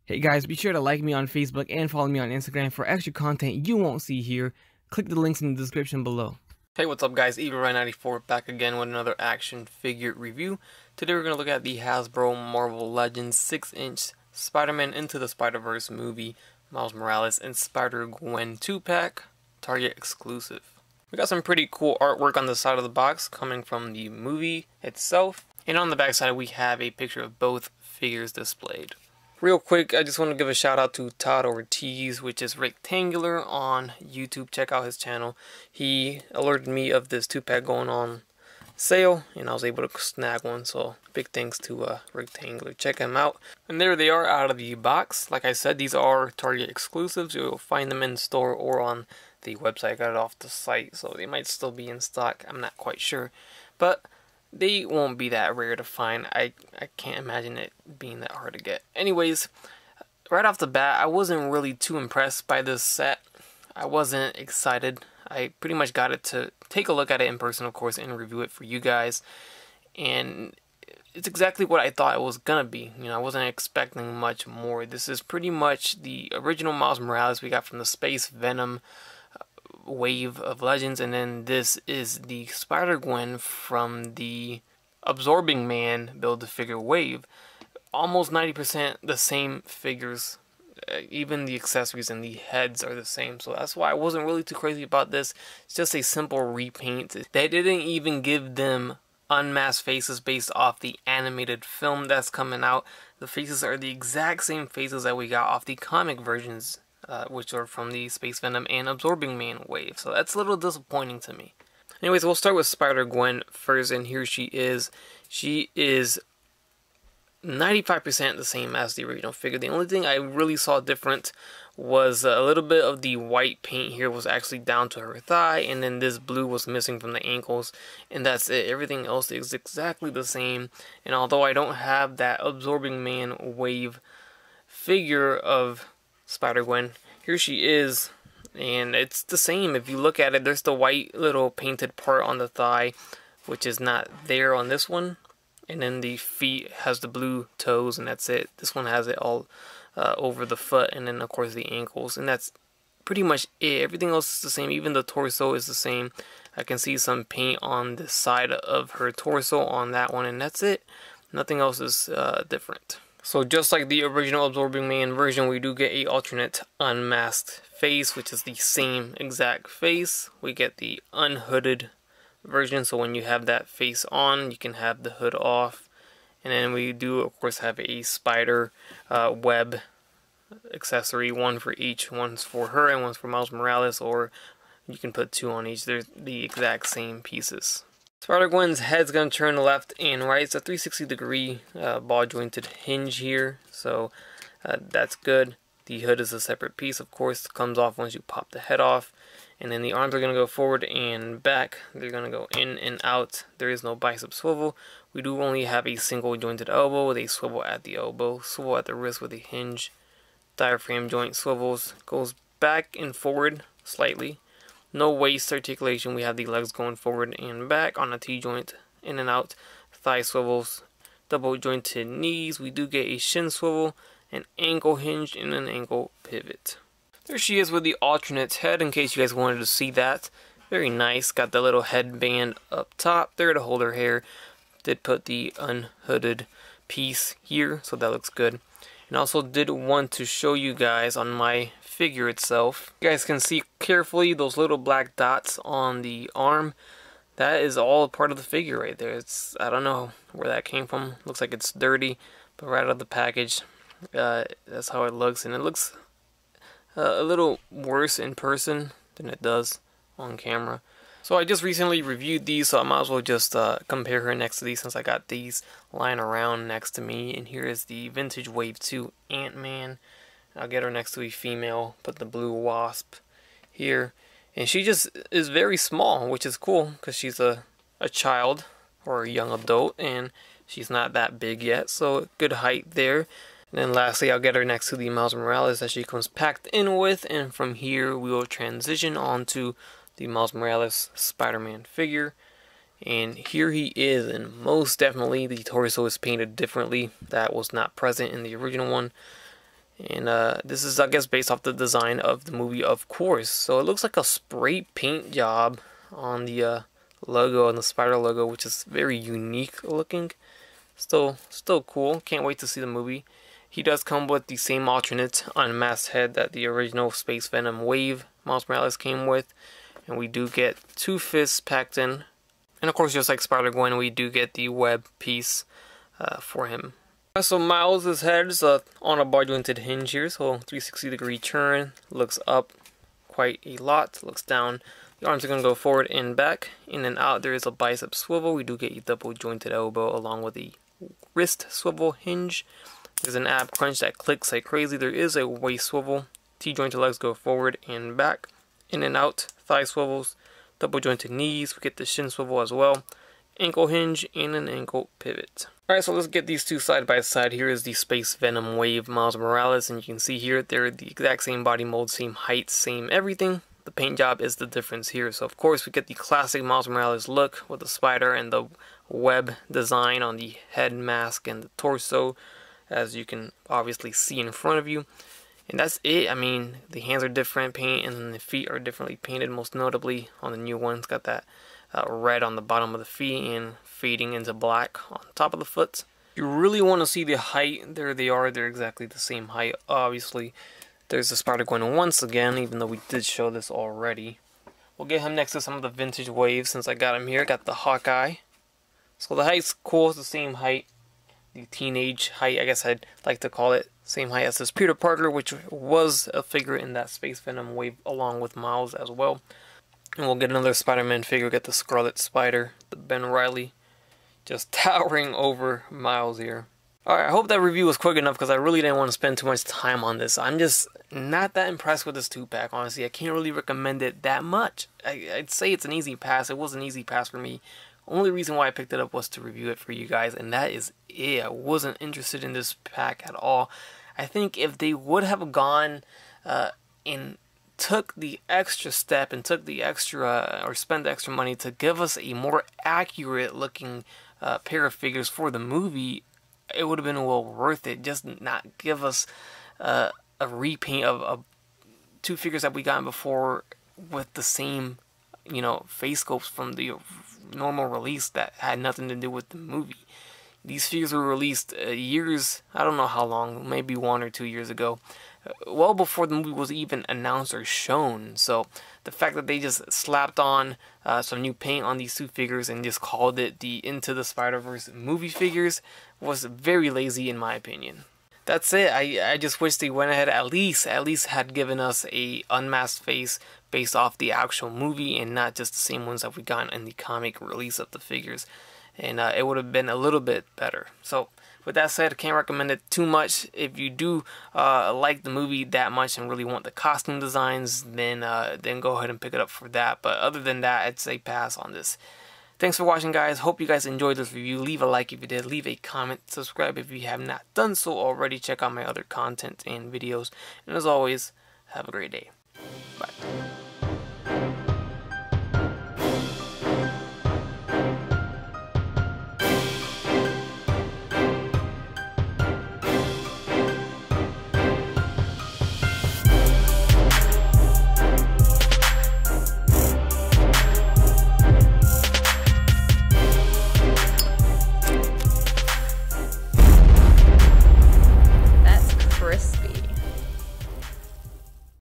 Hey guys, be sure to like me on Facebook and follow me on Instagram for extra content you won't see here. Click the links in the description below. Hey, what's up guys, EvilRyan94 back again with another action figure review. Today we're going to look at the Hasbro Marvel Legends 6-inch Spider-Man Into the Spider-Verse movie, Miles Morales, and Spider-Gwen 2-pack, Target exclusive. We got some pretty cool artwork on the side of the box coming from the movie itself, and on the back side we have a picture of both figures displayed. Real quick, I just want to give a shout out to Todd Ortiz, which is Rectangular on YouTube. Check out his channel. He alerted me of this 2-pack going on sale, and I was able to snag one. So big thanks to Rectangular. Check him out. And there they are out of the box. Like I said, these are Target exclusives. You'll find them in store or on the website. I got it off the site, so they might still be in stock. I'm not quite sure, but they won't be that rare to find. I can't imagine it being that hard to get. Anyways, right off the bat, I wasn't really too impressed by this set. I wasn't excited. I pretty much got it to take a look at it in person, of course, and review it for you guys. And it's exactly what I thought it was gonna be. You know, I wasn't expecting much more. This is pretty much the original Miles Morales we got from the Space Venom wave of Legends, and then this is the Spider-Gwen from the Absorbing Man Build-A-Figure wave. Almost 90% the same figures. Even the accessories and the heads are the same, so that's why I wasn't really too crazy about this. It's just a simple repaint. They didn't even give them unmasked faces based off the animated film that's coming out. The faces are the exact same faces that we got off the comic versions, which are from the Space Venom and Absorbing Man wave. So that's a little disappointing to me. Anyways, we'll start with Spider-Gwen first, and here she is. She is 95% the same as the original figure. The only thing I really saw different was a little bit of the white paint here was actually down to her thigh, and then this blue was missing from the ankles, and that's it. Everything else is exactly the same. And although I don't have that Absorbing Man wave figure of Spider-Gwen, here she is, and it's the same. If you look at it, there's the white little painted part on the thigh, which is not there on this one, and then the feet has the blue toes, and that's it. This one has it all over the foot, and then of course the ankles, and that's pretty much it. Everything else is the same. Even the torso is the same. I can see some paint on the side of her torso on that one, and that's it. Nothing else is different. So just like the original Absorbing Man version, we do get a alternate unmasked face, which is the same exact face. We get the unhooded version, so when you have that face on, you can have the hood off. And then we do, of course, have a spider web accessory, one for each. One's for her and one's for Miles Morales, or you can put two on each. They're the exact same pieces. Spider-Gwen's head's going to turn left and right. It's a 360-degree ball jointed hinge here, so that's good. The hood is a separate piece, of course. It comes off once you pop the head off. And then the arms are going to go forward and back. They're going to go in and out. There is no bicep swivel. We do only have a single jointed elbow with a swivel at the elbow, swivel at the wrist with a hinge. Diaphragm joint swivels, goes back and forward slightly. No waist articulation. We have the legs going forward and back on a T-joint, in and out. Thigh swivels, double jointed knees. We do get a shin swivel, an ankle hinge, and an ankle pivot. There she is with the alternate head, in case you guys wanted to see that. Very nice. Got the little headband up top there to hold her hair. Did put the unhooded piece here, so that looks good. And also did want to show you guys on my figure itself. You guys can see carefully those little black dots on the arm. That is all a part of the figure right there. It's, I don't know where that came from. Looks like it's dirty, but right out of the package, that's how it looks. And it looks a little worse in person than it does on camera. So I just recently reviewed these, so I might as well just compare her next to these, since I got these lying around next to me. And here is the Vintage Wave 2 Ant-Man. I'll get her next to a female, put the blue Wasp here. And she just is very small, which is cool, because she's a child or a young adult, and she's not that big yet, so good height there. And then lastly, I'll get her next to the Miles Morales that she comes packed in with, and from here we will transition on to the Miles Morales Spider-Man figure. And here he is, and most definitely the torso is painted differently. That was not present in the original one. And this is, I guess, based off the design of the movie, of course. So it looks like a spray paint job on the logo, on the Spider logo, which is very unique looking. Still cool. Can't wait to see the movie. He does come with the same alternate unmasked head that the original Space Venom Wave Miles Morales came with. And we do get 2 fists packed in. And of course, just like Spider-Gwen, we do get the web piece for him. So Miles' head is on a bar jointed hinge here, so 360-degree turn, looks up quite a lot, looks down. The arms are going to go forward and back, in and out. There is a bicep swivel. We do get a double jointed elbow along with a wrist swivel hinge. There's an ab crunch that clicks like crazy. There is a waist swivel. T-jointed legs go forward and back, in and out. Thigh swivels, double jointed knees. We get the shin swivel as well. Ankle hinge and an ankle pivot. Alright, so let's get these two side by side. Here is the Space Venom Wave Miles Morales, and you can see here they're the exact same body mold, same height, same everything. The paint job is the difference here. So of course we get the classic Miles Morales look with the spider and the web design on the head mask and the torso, as you can obviously see in front of you. And that's it. I mean, the hands are different paint, and then the feet are differently painted, most notably on the new one. It's got that red on the bottom of the feet and fading into black on top of the foot. If you really want to see the height, there they are. They're exactly the same height. Obviously, there's the Spider-Gwen once again, even though we did show this already. We'll get him next to some of the vintage waves since I got him here. Got the Hawkeye. So the height's cool. It's the same height. The teenage height, I guess I'd like to call it. Same height as this Peter Parker, which was a figure in that Space Venom wave along with Miles as well. And we'll get another Spider-Man figure, get the Scarlet Spider, the Ben Reilly, just towering over Miles here. Alright, I hope that review was quick enough because I really didn't want to spend too much time on this. I'm just not that impressed with this 2-pack, honestly. I can't really recommend it that much. I'd say it's an easy pass. It was an easy pass for me. Only reason why I picked it up was to review it for you guys, and that is it. I wasn't interested in this pack at all. I think if they would have gone and took the extra step and took the extra or spent the extra money to give us a more accurate looking pair of figures for the movie, it would have been well worth it. Just not give us a repaint of 2 figures that we got before with the same, you know, face sculpts from the normal release that had nothing to do with the movie. These figures were released years, I don't know how long, maybe 1 or 2 years ago, well before the movie was even announced or shown. So the fact that they just slapped on some new paint on these 2 figures and just called it the Into the Spider-Verse movie figures was very lazy in my opinion. That's it. I just wish they went ahead at least had given us a unmasked face based off the actual movie and not just the same ones that we got in the comic release of the figures. And it would have been a little bit better. So with that said, I can't recommend it too much. If you do like the movie that much and really want the costume designs, then go ahead and pick it up for that. But other than that, I'd say pass on this. Thanks for watching, guys. Hope you guys enjoyed this review. Leave a like if you did. Leave a comment. Subscribe if you have not done so already. Check out my other content and videos. And as always, have a great day. Bye.